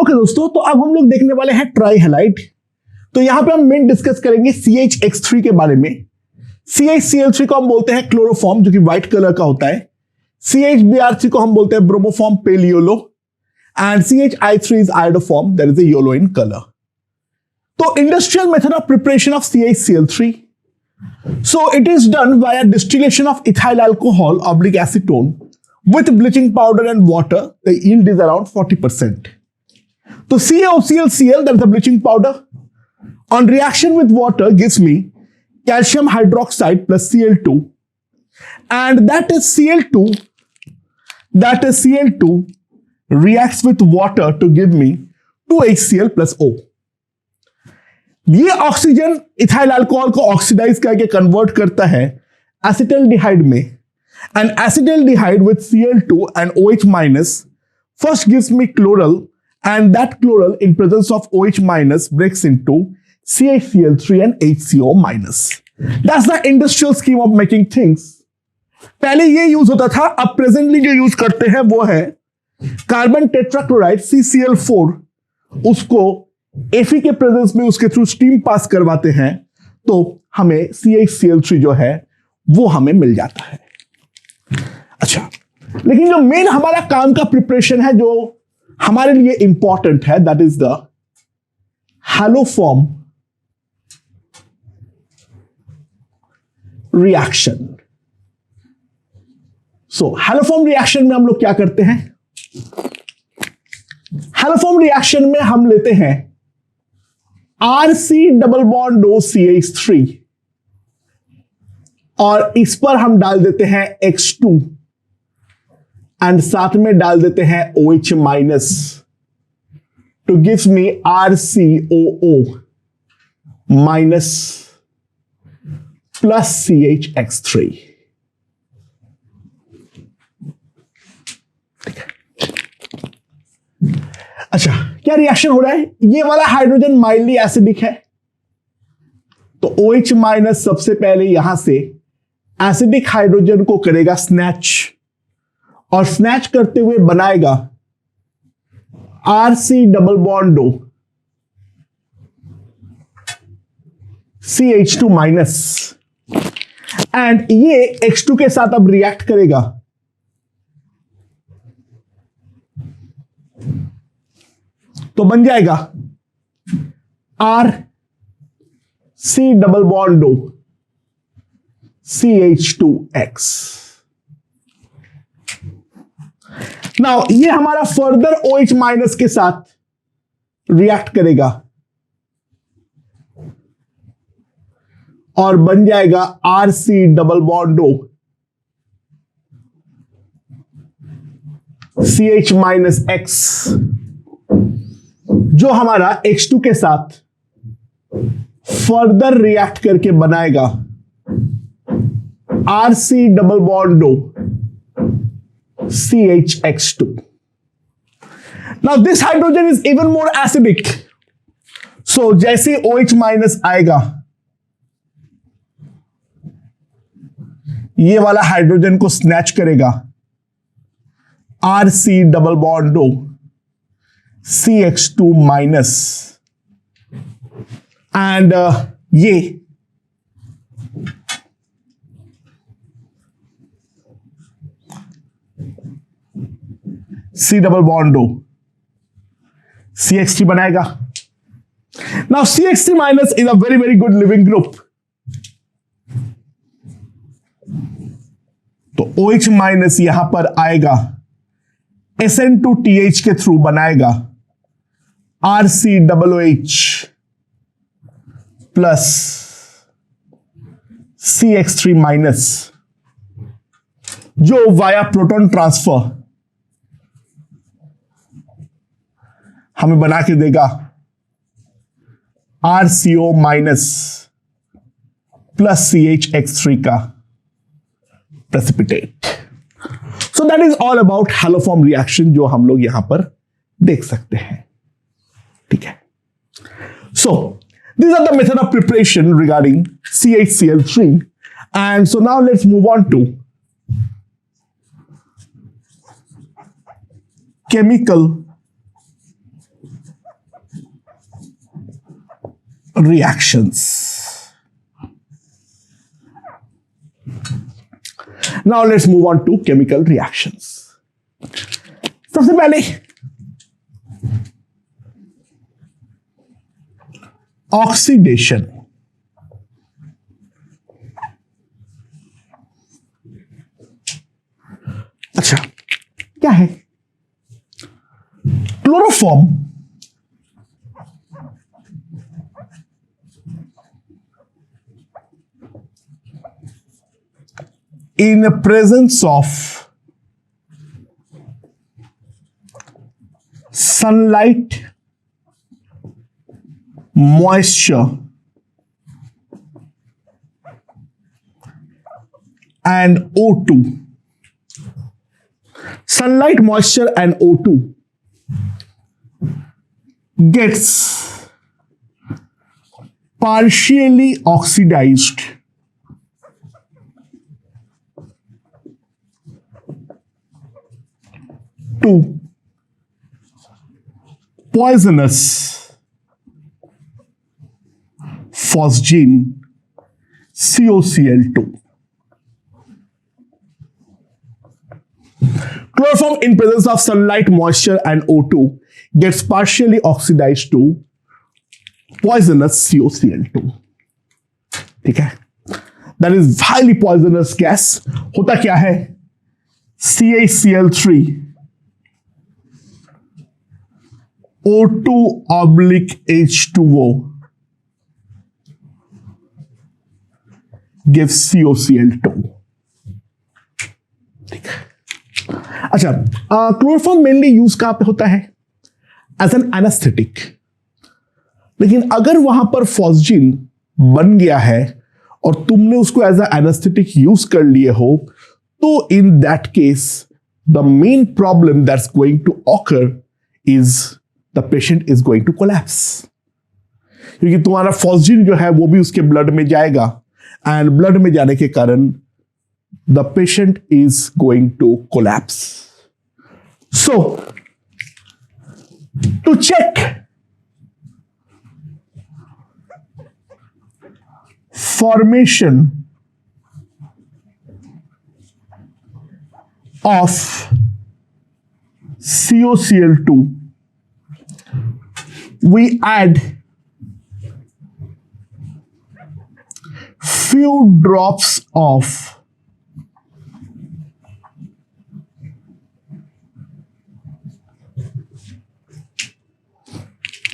Okay दोस्तों, तो अब हम लोग देखने वाले हैं ट्राइहैलाइड। तो यहां पे हम मेन डिस्कस करेंगे CHX3 के बारे में। CHCl3 को हम बोलते हैं क्लोरोफॉर्म, जो कि व्हाइट कलर का होता है। CHBr3 को हम बोलते हैं bromoform pale yellow, and CHI3 is iodoform, that is yellow in colour. तो industrial method of preparation of CHCl3, so it is done via distillation of ethyl alcohol oblique acetone with bleaching powder and water. The yield is around 40%. So CaOClCl, that is the bleaching powder, on reaction with water gives me calcium hydroxide plus Cl2, and that is Cl2 reacts with water to give me 2HCl plus O. ये oxygen ethyl alcohol को oxidise करके convert करता है acetaldehyde में, and acetaldehyde with Cl2 and OH minus first gives me chloral, and that chloral in presence of OH minus breaks into CaCl3 and HCO minus. That's the industrial scheme of making things. पहले ये use होता था, अब presently जो use करते हैं वो है कार्बन टेट्राक्लोराइड CCl4, उसको Fe के प्रेजेंस में उसके थ्रू स्टीम पास करवाते हैं, तो हमें CHCl3 जो है वो हमें मिल जाता है। अच्छा, लेकिन जो मेन हमारा काम का प्रिपरेशन है, जो हमारे लिए इंपॉर्टेंट है, that is the haloform reaction. So haloform reaction में हम लोग क्या करते हैं? हैलोफॉर्म रिएक्शन में हम लेते हैं RC डबल बॉन्ड OCH3 और इस पर हम डाल देते हैं X2 एंड साथ में डाल देते हैं OH minus two gives me RCOO minus plus CHX3। अच्छा, क्या रिएक्शन हो रहा है? ये वाला हाइड्रोजन माइल्डली एसिडिक है, तो OH माइनस सबसे पहले यहां से एसिडिक हाइड्रोजन को करेगा स्नैच, और स्नैच करते हुए बनाएगा RC double bond CH2 minus, and ये X2 के साथ अब रिएक्ट करेगा, तो बन जाएगा RC double bond CH2X। Now ये हमारा फर्दर OH माइनस के साथ रिएक्ट करेगा और बन जाएगा RC double bond CH minus X, जो हमारा X2 के साथ फर्दर रिएक्ट करके बनाएगा RC double bond CHX2। Now this hydrogen is even more acidic, so जैसे OH माइनस आएगा, ये वाला हाइड्रोजन को स्नैच करेगा RC double bond CH2 minus, and ये C डबल बॉन्ड CH3 बनाएगा। Now CH3 minus is a very very good leaving group, तो OH minus यहां पर आएगा, SN2TH के थ्रू बनाएगा RC double OH plus CH3 minus, जो वाया प्रोटॉन ट्रांसफर हमें बना के देगा RCO माइनस प्लस CHX3 का precipitate. So that is all about haloform reaction, जो हम लोग यहां पर देख सकते हैं। ठीक है, सो these are the method of preparation regarding CHCl3, and so now let's move on to chemical reactions. Now let's move on to chemical reactions. सबसे पहले ऑक्सीडेशन. अच्छा, क्या है? Chloroform in the presence of sunlight, moisture, and O2. Sunlight, moisture, and O2 gets partially oxidized to poisonous phosgene COCl2. Chloroform in presence of sunlight, moisture, and O2 gets partially oxidized to poisonous COCl2. ठीक है? That is highly poisonous gas. होता क्या है? CaCl3 O2 oblique H2O gives COCl2. ठीक है. अच्छा, chloroform mainly use कहां पे होता है? As an anaesthetic. लेकिन अगर वहां पर फॉस्जिन बन गया है और तुमने उसको एज ए एनेस्थेटिक यूज कर लिए हो, तो in that case the main problem that's going to occur is the patient is going to collapse. क्योंकि तुम्हारा फॉस्जिन जो है वो भी उसके ब्लड में जाएगा, एंड ब्लड में जाने के कारण the patient is going to collapse. So, to check formation of COCl2, we add few drops of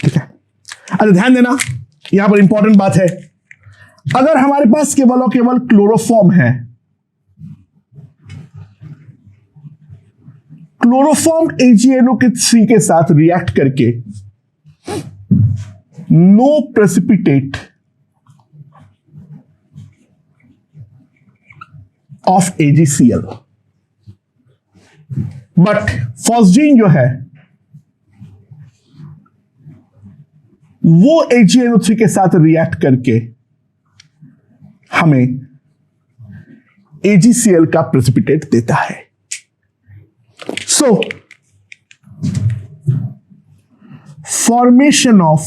अच्छा, ध्यान देना, यहां पर इंपॉर्टेंट बात है. अगर हमारे पास केवल और केवल क्लोरोफॉर्म है, क्लोरोफॉर्म AgNO3 के साथ रिएक्ट करके no precipitate of AgCl, but phosgene जो है वो AgNO3 के साथ रिएक्ट करके हमें AgCl का प्रेसिपिटेट देता है. सो formation of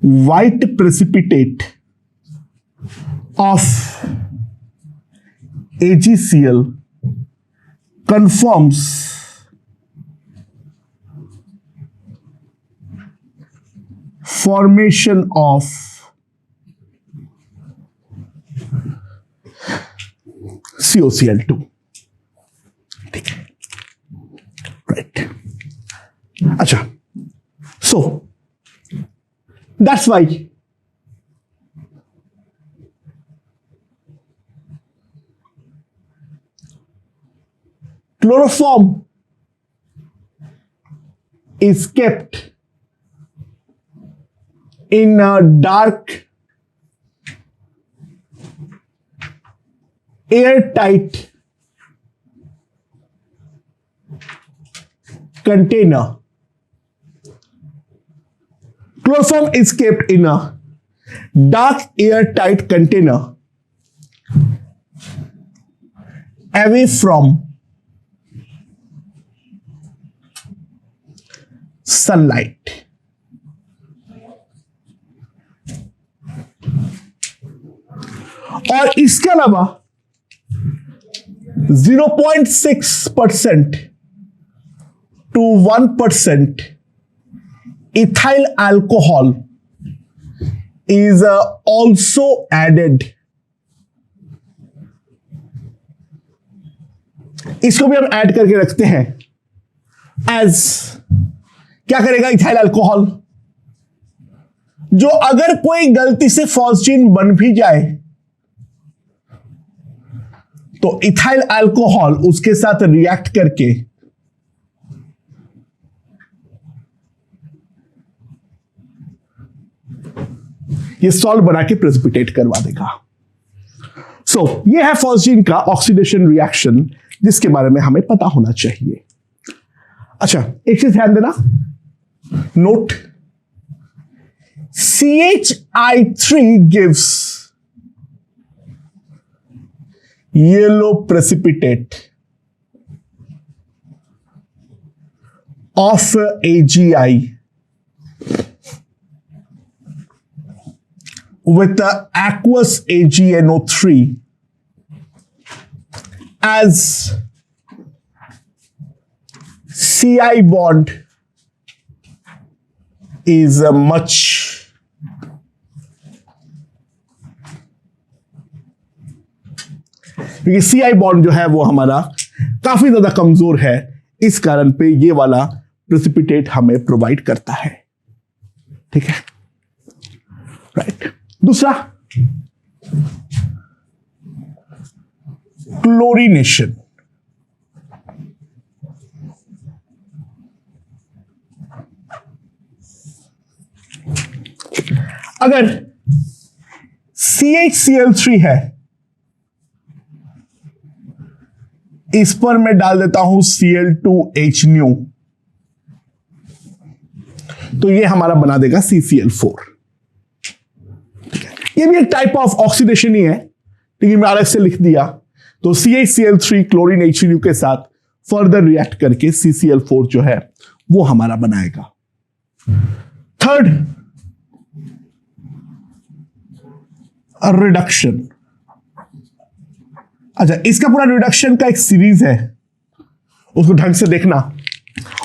white precipitate of AgCl confirms formation of COCl2. ठीक है, राइट. अच्छा, so that's why chloroform is kept in a dark, airtight container. Chloroform is kept in a dark, airtight container away from sunlight. और इसके अलावा 0.6% to 1% ethyl alcohol is also added। इसको भी हम add करके रखते हैं एज, क्या करेगा इथाइल अल्कोहल, जो अगर कोई गलती से फॉस्फीन बन भी जाए तो इथाइल अल्कोहल उसके साथ रिएक्ट करके ये सॉल्ट बना के प्रेसिपिटेट करवा देगा। सो ये है फॉस्फीन का ऑक्सीडेशन रिएक्शन जिसके बारे में हमें पता होना चाहिए। अच्छा, एक चीज ध्यान देना, note CHI3 gives yellow precipitate of AgI with the aqueous AgNO3 as Ci bond is much क्योंकि Ci बॉन्ड जो है वो हमारा काफी ज्यादा कमजोर है, इस कारण पे ये वाला प्रेसिपिटेट हमें प्रोवाइड करता है। ठीक है, राइट। दूसरा, क्लोरीनेशन। अगर CHCl3 है, इस पर मैं डाल देता हूं Cl2H nu, तो ये हमारा बना देगा CCl4। ये भी एक टाइप ऑफ ऑक्सीडेशन ही है, लेकिन मैं अलग से लिख दिया। तो CHCl3 क्लोरीन HNU के साथ फर्दर रिएक्ट करके CCl4 जो है वो हमारा बनाएगा। Third, reduction. अच्छा, इसका पूरा रिडक्शन का एक सीरीज है, उसको ढंग से देखना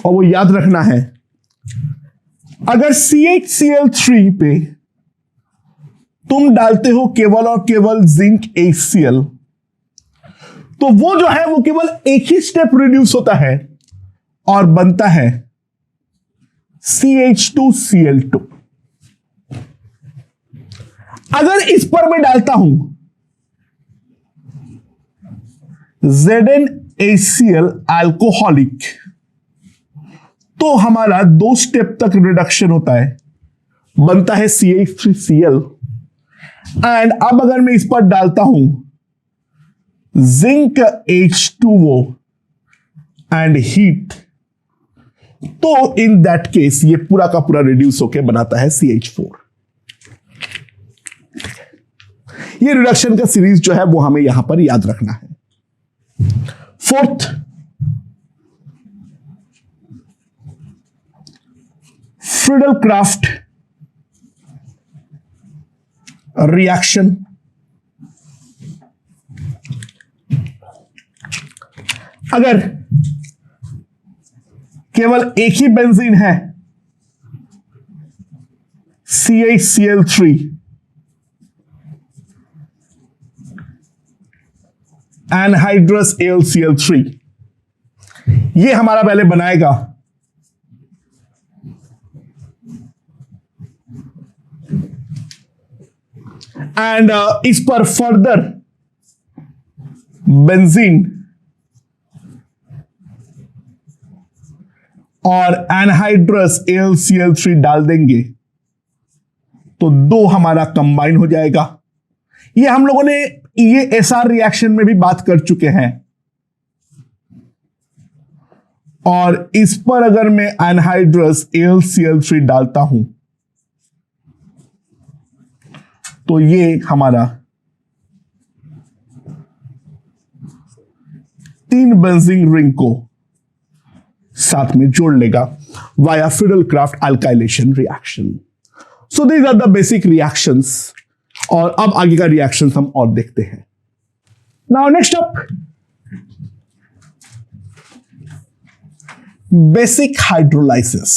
और वो याद रखना है। अगर CHCl3 पे तुम डालते हो केवल और केवल जिंक HCl, तो वो जो है वो केवल एक ही स्टेप रिड्यूस होता है और बनता है CH2Cl2। अगर इस पर मैं डालता हूं ZnHCl अल्कोहलिक, तो हमारा 2 स्टेप तक रिडक्शन होता है, बनता है CH3Cl। एंड अब अगर मैं इस पर डालता हूं जिंक H2O एंड हीट, तो इन दैट केस ये पूरा का पूरा रिड्यूस होकर बनाता है CH4। ये रिडक्शन का सीरीज जो है वो हमें यहां पर याद रखना है। Fourth, Friedel craft reaction. अगर केवल एक ही बेंजीन है CHCl3 एनहाइड्रस AlCl3, ये हमारा पहले बनाएगा एंड इस पर फर्दर बेंजीन और एनहाइड्रस AlCl3 डाल देंगे तो 2 हमारा कंबाइन हो जाएगा। ये हम लोगों ने ये SR रिएक्शन में भी बात कर चुके हैं। और इस पर अगर मैं एनहाइड्रस AlCl3 डालता हूं तो ये हमारा 3 बेंजीन रिंग को साथ में जोड़ लेगा via Friedel Crafts alkylation reaction. So these are the basic reactions. और अब आगे का रिएक्शंस हम और देखते हैं। Now next up, basic hydrolysis.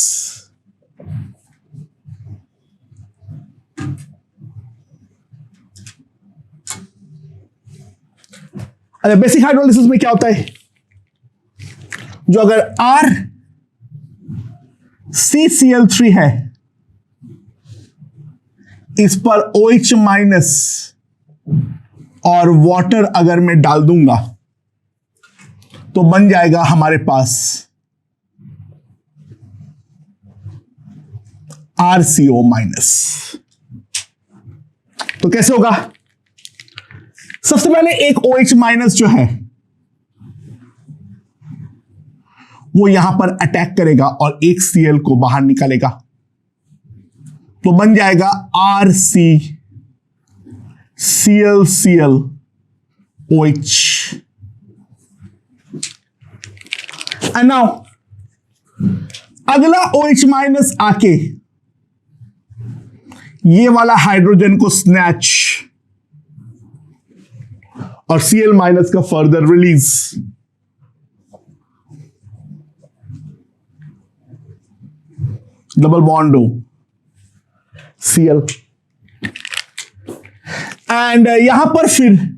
अरे बेसिक हाइड्रोलाइसिस में क्या होता है, जो अगर RCCl3 है, इस पर OH माइनस और वाटर अगर मैं डाल दूंगा तो बन जाएगा हमारे पास RCO माइनस। तो कैसे होगा, सबसे पहले एक OH माइनस जो है वो यहां पर अटैक करेगा और एक Cl को बाहर निकालेगा, तो बन जाएगा RCClClOH। एंड नाउ अगला OH माइनस आके ये वाला हाइड्रोजन को स्नैच और Cl माइनस का फर्दर रिलीज। डबल बॉन्ड हो Cl एंड यहां पर फिर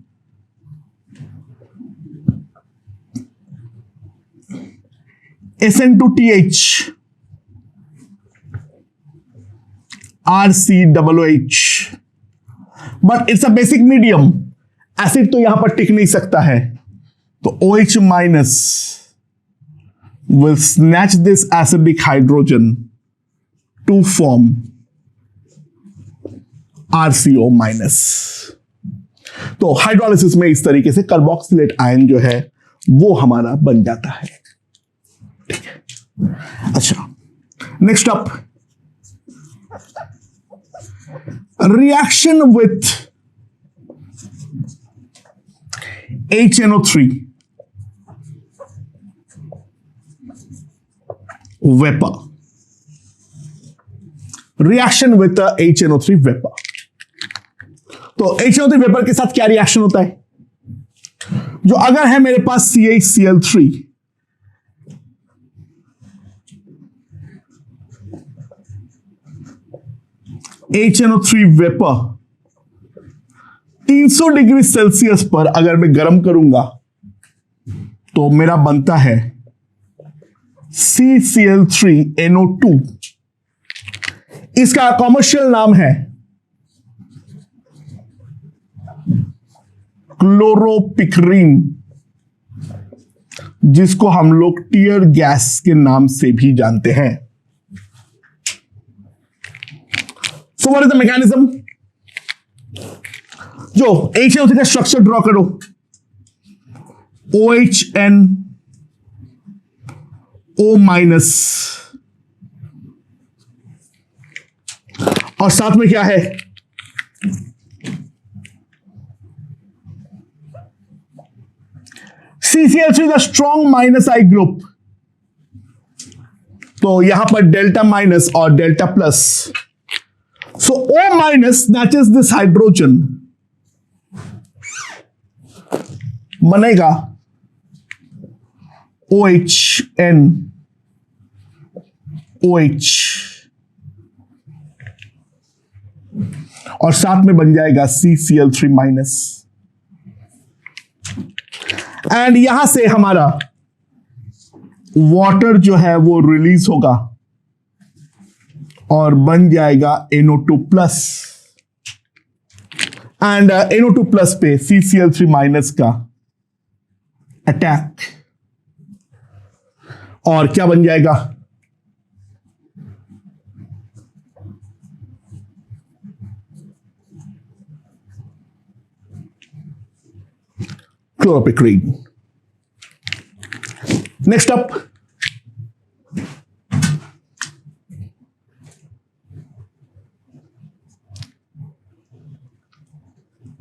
SN2TH RCOOH, but it's a basic medium, acid तो यहां पर टिक नहीं सकता है, तो OH minus will snatch this acidic hydrogen to form RCO minus. तो हाइड्रोलाइसिस में इस तरीके से कार्बोक्सिलेट आयन जो है वो हमारा बन जाता है। ठीक है, अच्छा next up, reaction with HNO3 vapour. Reaction with HNO3 vapour. तो HNO3 वेपर के साथ क्या रिएक्शन होता है, जो अगर है मेरे पास CaCl3 HNO3 vapour 300 degree Celsius पर अगर मैं गर्म करूंगा तो मेरा बनता है CCl3NO2। इसका कॉमर्शियल नाम है क्लोरोपिक्रीन, जिसको हम लोग टीयर गैस के नाम से भी जानते हैं। So what is the mechanism, जो HNO3 का स्ट्रक्चर ड्रॉ करो, OHNO माइनस और साथ में क्या है CCl3 the strong minus I group, तो यहां पर डेल्टा माइनस और delta plus. So O minus snatches this hydrogen, बनेगा OHNOH और साथ में बन जाएगा CCl3 माइनस। एंड यहां से हमारा वाटर जो है वो रिलीज होगा और बन जाएगा NO2 plus. And NO2 plus पे CCl3 माइनस का अटैक और क्या बन जाएगा chloropicrin. Next up,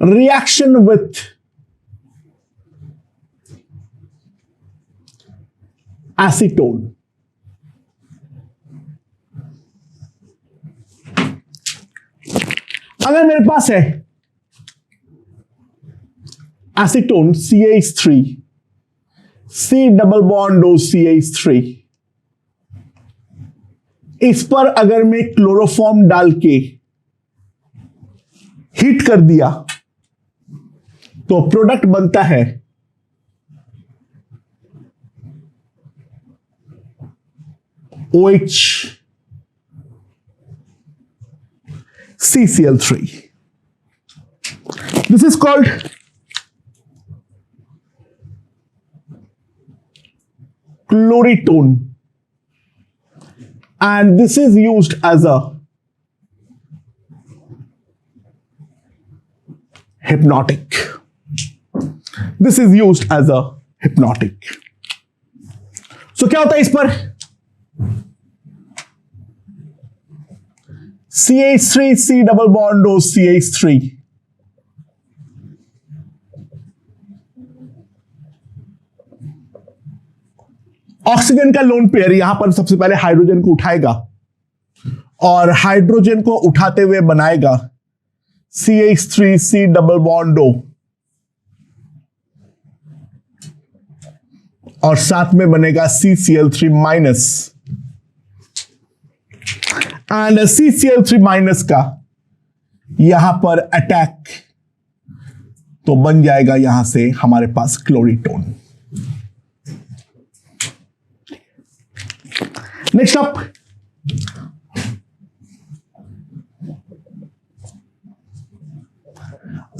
reaction with acetone. अगर मेरे पास है acetone CH3, C double bond O CH3, इस पर अगर मैं क्लोरोफॉर्म डाल के हीट कर दिया तो प्रोडक्ट बनता है OH CCl3. This is called chloritone, and this is used as a hypnotic. This is used as a hypnotic. So क्या होता है इस पर? CH3 C double bond O CH3, oxygen का लोन पेयर यहां पर सबसे पहले हाइड्रोजन को उठाएगा और हाइड्रोजन को उठाते हुए बनाएगा CH3 C double bond O, और साथ में बनेगा CCl3 minus, and CCl3 minus का यहां पर अटैक, तो बन जाएगा यहां से हमारे पास chloretone. Next up,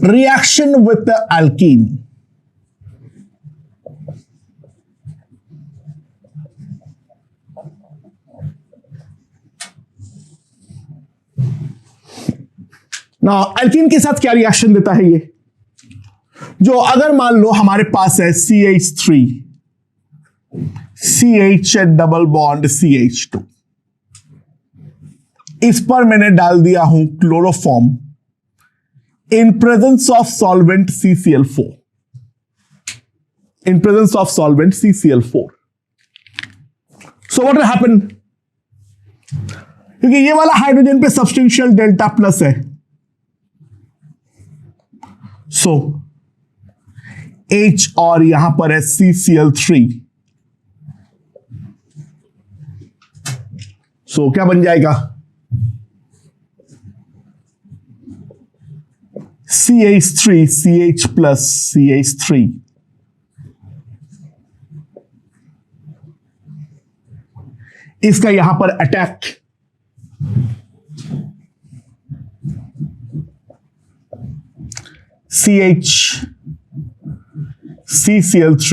reaction with alkene. ना एल्कीन के साथ क्या रिएक्शन देता है ये? जो अगर मान लो हमारे पास है CH3 CH double bond CH2, इस पर मैंने डाल दिया हूं chloroform in presence of solvent CCl4, in presence of solvent CCl4. So what will happen? क्योंकि ये वाला हाइड्रोजन पे सब्सटेंशियल डेल्टा प्लस है, सो H और यहां पर है CCl3, सो क्या बन जाएगा? CH3 CH प्लस CH3, इसका यहां पर attack, CH CCl3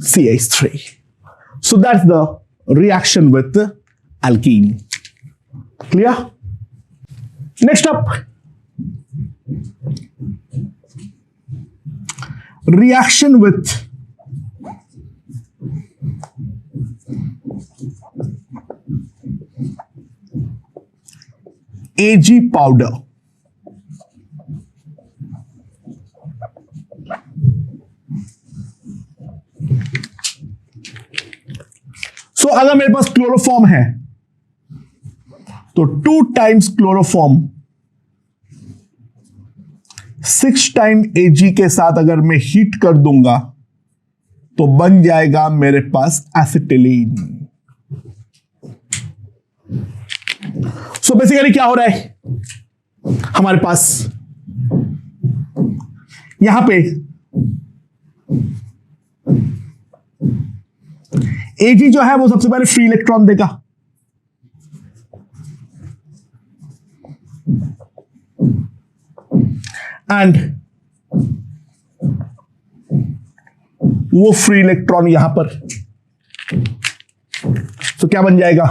CH3. So that's the reaction with the alkene. Clear? Next up, reaction with Ag powder. तो अगर मेरे पास क्लोरोफॉर्म है तो 2 टाइम्स क्लोरोफॉर्म 6 टाइम Ag के साथ अगर मैं हीट कर दूंगा तो बन जाएगा मेरे पास एसिटिलीन. सो बेसिकली क्या हो रहा है हमारे पास यहां पे Ag जो है वो सबसे पहले फ्री इलेक्ट्रॉन देगा, एंड वो फ्री इलेक्ट्रॉन यहां पर, तो क्या बन जाएगा?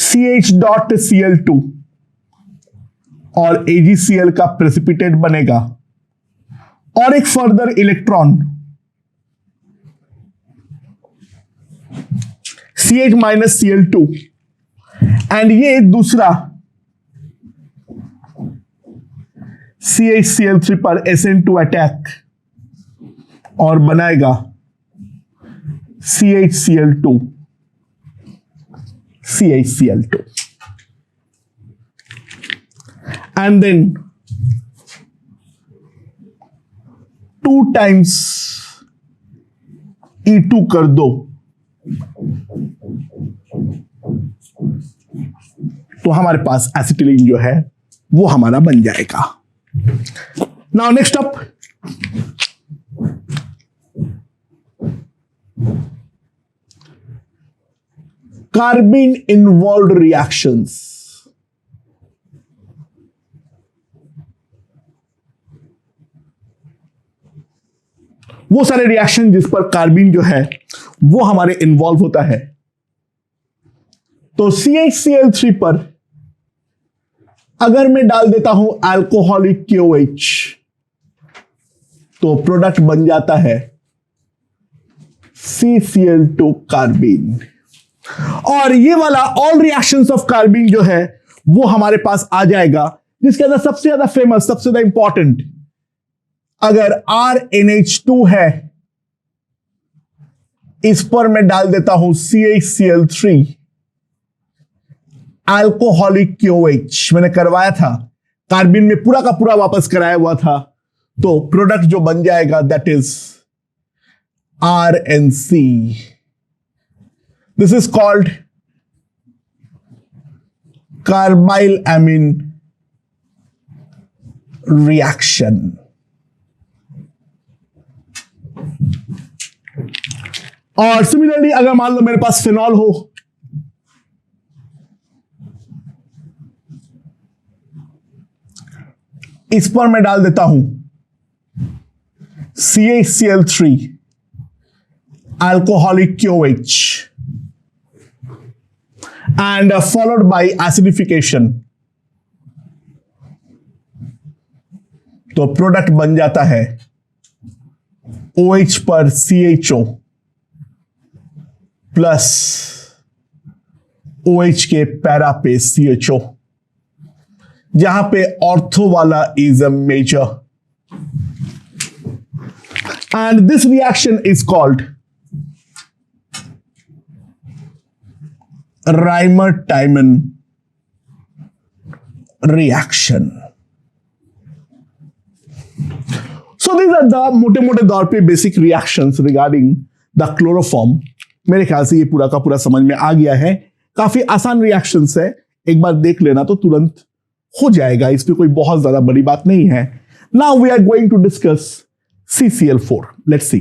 CH.Cl2 और AgCl का प्रेसिपिटेट बनेगा और एक further electron CH minus Cl2, and ये दूसरा CH Cl3 पर SN2 अटैक और बनाएगा CH Cl2, CaCl2. And then 2 times E2 कर दो तो हमारे पास एसिटिलीन जो है वो हमारा बन जाएगा. Now next up, कार्बिन involved reactions. वो सारे रिएक्शन जिस पर कार्बिन जो है वो हमारे इन्वॉल्व होता है. तो CaCl3 पर अगर मैं डाल देता हूं अल्कोहलिक KOH तो प्रोडक्ट बन जाता है CCl2 कार्बिन. और ये वाला ऑल रिएक्शंस ऑफ कार्बिन जो है वो हमारे पास आ जाएगा, जिसके अंदर सबसे ज्यादा फेमस, सबसे ज्यादा इंपॉर्टेंट, अगर RNH2 है इस पर मैं डाल देता हूं CaCl3 अल्कोहलिक KOH. मैंने करवाया था, कार्बिन में पूरा का पूरा वापस कराया हुआ था, तो प्रोडक्ट जो बन जाएगा that is RNC. This is called carbyl amine reaction. और सिमिलरली अगर मान लो मेरे पास फिनॉल हो, इस पर मैं डाल देता हूं CaCl3 alcoholic KOH and followed by acidification, तो प्रोडक्ट बन जाता है OH पर CHO प्लस OH के पैरा पे CHO, जहां पे ऑर्थो वाला is a major. And this reaction is called Reimer Tiemann reaction. So these are the मोटे मोटे तौर पे basic reactions regarding the chloroform. मेरे ख्याल से ये पूरा का पूरा समझ में आ गया है. काफी आसान रिएक्शंस है, एक बार देख लेना तो तुरंत हो जाएगा, इसमें कोई बहुत ज्यादा बड़ी बात नहीं है. Now we are going to discuss CCl4. Let's C.